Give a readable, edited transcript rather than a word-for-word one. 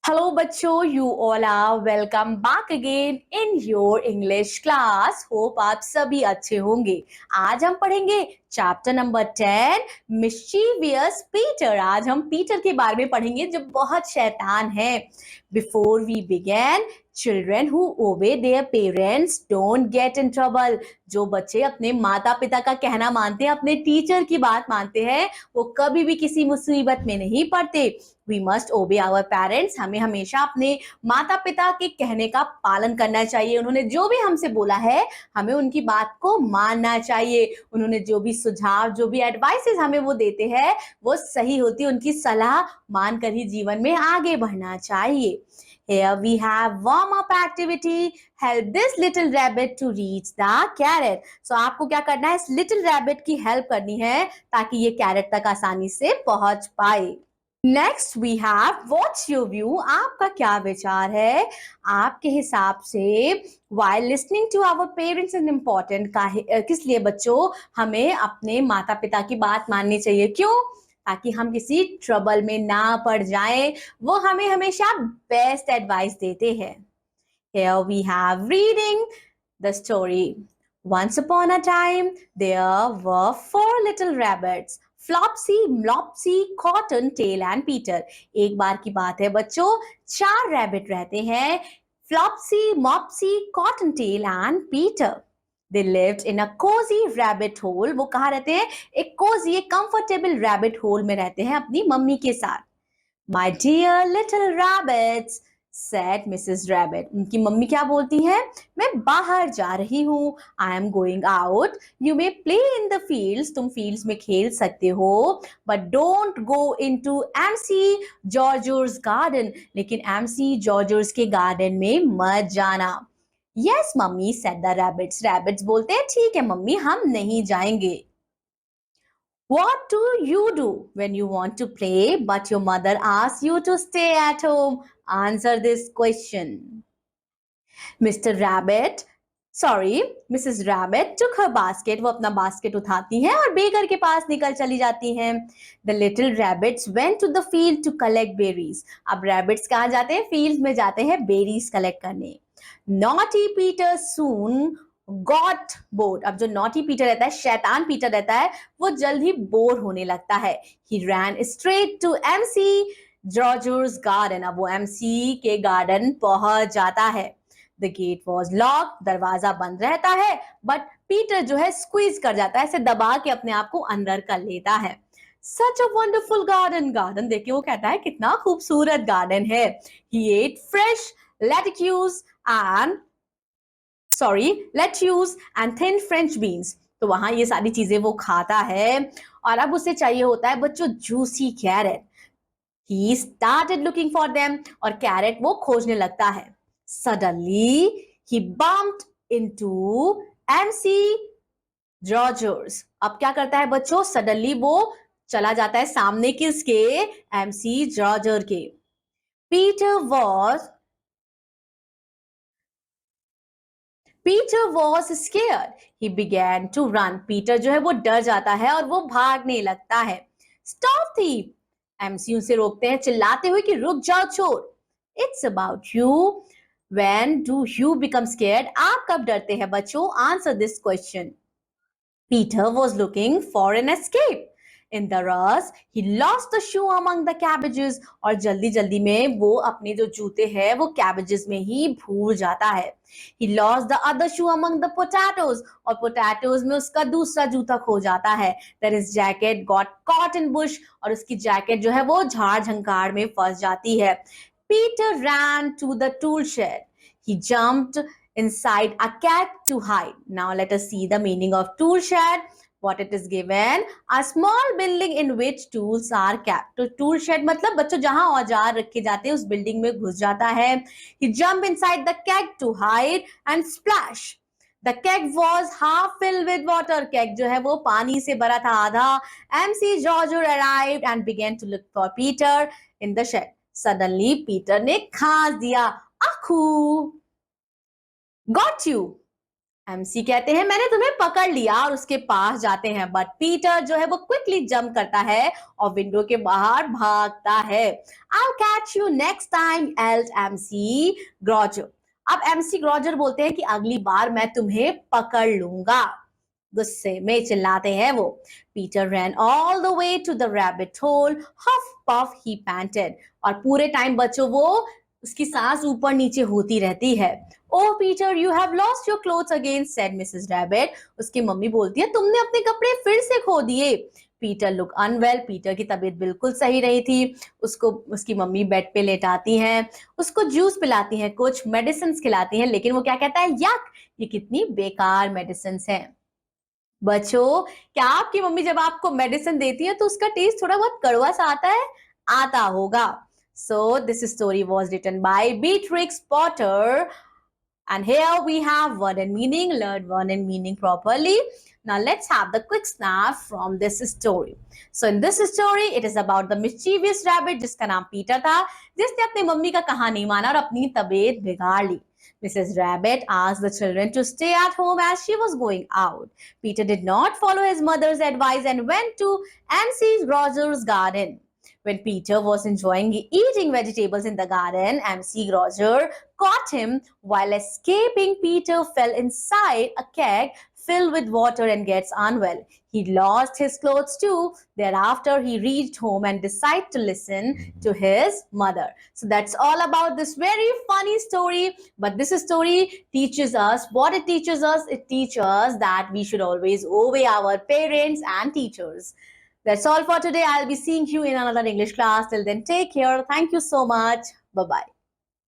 Hello बच्चों, you all are welcome back again in your English class. Hope आप सभी अच्छे होंगे। आज हम पढ़ेंगे चैप्टर नंबर 10 मिस्चीवियस पीटर। आज हम पीटर के बारे में पढ़ेंगे जो बहुत शैतान है। Before we begin, children who obey their parents don't get in trouble. जो बच्चे अपने माता पिता का कहना मानते हैं, अपने टीचर की बात मानते हैं, वो कभी भी किसी मुसीबत में नहीं पड़ते। We must obey our parents. हमें हमेशा अपने माता पिता के कहने का पालन करना चाहिए। उन्होंने जो भी हमसे बोला है, हमें उनकी बात को मानना चाहिए। उन्होंने जो भी सुझाव, जो भी एडवाइसेस हमें वो देते हैं, वो सही होती है। उनकी सलाह मानकर ही जीवन में आगे बढ़ना चाहिए। Here we have warm-up activity. Help this little rabbit to reach the carrot. So आपको क्या करना है? इस little rabbit की हेल्प करनी है ताकि ये कैरेट तक आसानी से पहुंच पाए। Next we have what's your view. आपका क्या विचार है? आपके हिसाब से while listening to our parents is important। किस लिए बच्चों हमें अपने माता पिता की बात माननी चाहिए? क्यों? ताकि हम किसी ट्रबल में ना पड़ जाएं। वो हमें हमेशा बेस्ट एडवाइस देते हैं। Here we have reading the story. Once upon a time, there were 4 little rabbits. Flopsy, Mopsy, cottontail and Peter. एक बार की बात है बच्चों, 4 रैबिट रहते हैं, Flopsy, Mopsy, cottontail and Peter. They lived in a cozy rabbit hole. वो कहाँ रहते हैं? एक cozy, एक comfortable rabbit hole में रहते हैं अपनी मम्मी के साथ। My dear little rabbits, said Mrs. Rabbit. उनकी मम्मी क्या बोलती हैं? मैं बाहर जा रही हूँ। I am going out. You may play in the fields. तुम fields में खेल सकते हो, but don't go into MC George's garden. लेकिन MC George's के garden में मत जाना। Yes, mummy, said the rabbits. Rabbits बोलते हैं ठीक है मम्मी, हम नहीं जाएंगे। What do you do when you want to play but your mother asks you to stay at home? Answer this question. Mr. Rabbit, sorry, Mrs. Rabbit took her basket. वो अपना basket उठाती हैं और बेगर के पास निकल चली जाती हैं। The little rabbits went to the field to collect berries. अब rabbits कहाँ जाते हैं? Fields में जाते हैं berries collect करने। Naughty Peter soon got bored. अब जो नॉटी पीटर रहता है, शैतान पीटर रहता है, वो जल्द ही बोर होने लगता है। ही रैन straight to MC joggers garden. अब वो एमसी के गार्डन पहुंच जाता है। द गेट वॉज लॉक, दरवाजा बंद रहता है, बट पीटर जो है स्क्वीज कर जाता है, ऐसे दबा के अपने आप को अंदर कर लेता है। Such a wonderful garden. Garden देखिए वो कहता है कितना खूबसूरत गार्डन है। He ate fresh lettuce and thin French beans. तो वहां ये सारी चीजें वो खाता है और अब उसे चाहिए होता है बच्चों juicy carrot. He started looking for them, और कैरेट वो खोजने लगता है। Suddenly he bumped into MC Georgers. अब क्या करता है बच्चों? सडनली वो चला जाता है सामने किसके? एमसी जॉर्जर के। Peter was scared. He began to run. Peter जो है वो डर जाता है और वो भागने लगता है। Stop thief! MC उसे रोकते हैं चिल्लाते हुए कि रुक जाओ चोर। It's about you. When do you become scared? आप कब डरते हैं बच्चों? Answer this question. Peter was looking for an escape. In the rush, he lost the shoe among the cabbages. और जल्दी जल्दी में वो अपने जो जूते हैं वो cabbages में ही भूल जाता है। He lost the other shoe among the potatoes. और potatoes में उसका दूसरा जूता खो जाता है। Then his jacket got caught in bush. और उसकी जैकेट जो है वो झाड़ झंकार में फंस जाती है। Peter ran to the tool shed. He jumped inside a cat to hide. Now let us see the meaning of tool shed. What it is given, a small building in which tools are kept. तो tool shed मतलब बच्चों जहां औजार रखे जाते हैं उस building में घुस जाता है। He jumped inside the keg to hide and splash. The keg was half filled with water. Keg जो है वो पानी से भरा था आधा। MC George arrived and began to look for Peter in the shed. Suddenly Peter ने खांस दिया। Akhu! Got you! एमसी कहते हैं मैंने तुम्हें पकड़ लिया और उसके पास जाते हैं बट पीटर जो है वो क्विकली जंप करता है और विंडो के बाहर भागता है। I'll catch you next time yelled MC ग्रॉजर। अब एमसी ग्रॉजर बोलते हैं कि अगली बार मैं तुम्हें पकड़ लूंगा। गुस्से में चिल्लाते हैं वो। Peter ran all the way to the rabbit hole, huff puff he panted। और पूरे टाइम बच्चों वो उसकी सांस ऊपर नीचे होती रहती है। Oh Peter, you have lost your clothes again, said Mrs. Rabbit। उसकी मम्मी बोलती है तुमने अपने कपड़े फिर से खो दिए। Peter look unwell. पीटर की तबीयत बिल्कुल सही नहीं थी। उसको उसकी मम्मी बेड पे लेटाती हैं, उसको जूस पिलाती हैं, कुछ मेडिसिन खिलाती हैं, लेकिन वो क्या कहता है, यक, ये कितनी बेकार मेडिसिन हैं। बच्चों, क्या आपकी मम्मी जब आपको मेडिसिन देती है तो उसका टेस्ट थोड़ा बहुत कड़वा सा आता है? आता होगा। So this story was written by Beatrix Potter, and here we have word and meaning. Learn word and meaning properly. Now let's have the quick snap from this story. So in this story, it is about the mischievous rabbit जिसका नाम Peter था, जिसने अपनी mummy का कहा नहीं माना और अपनी तबीयत बिगाड़ ली। Mrs. Rabbit asked the children to stay at home as she was going out. Peter did not follow his mother's advice and went to MC Roger's garden. When Peter was enjoying eating vegetables in the garden, MC Roger caught him while escaping. Peter fell inside a keg filled with water and gets unwell. He lost his clothes too. Thereafter, he reached home and decided to listen to his mother. So that's all about this very funny story. But this story teaches us what it teaches us. It teaches us that we should always obey our parents and teachers. That's all for today. I'll be seeing you in another English class. Till then, take care. Thank you so much. Bye-bye.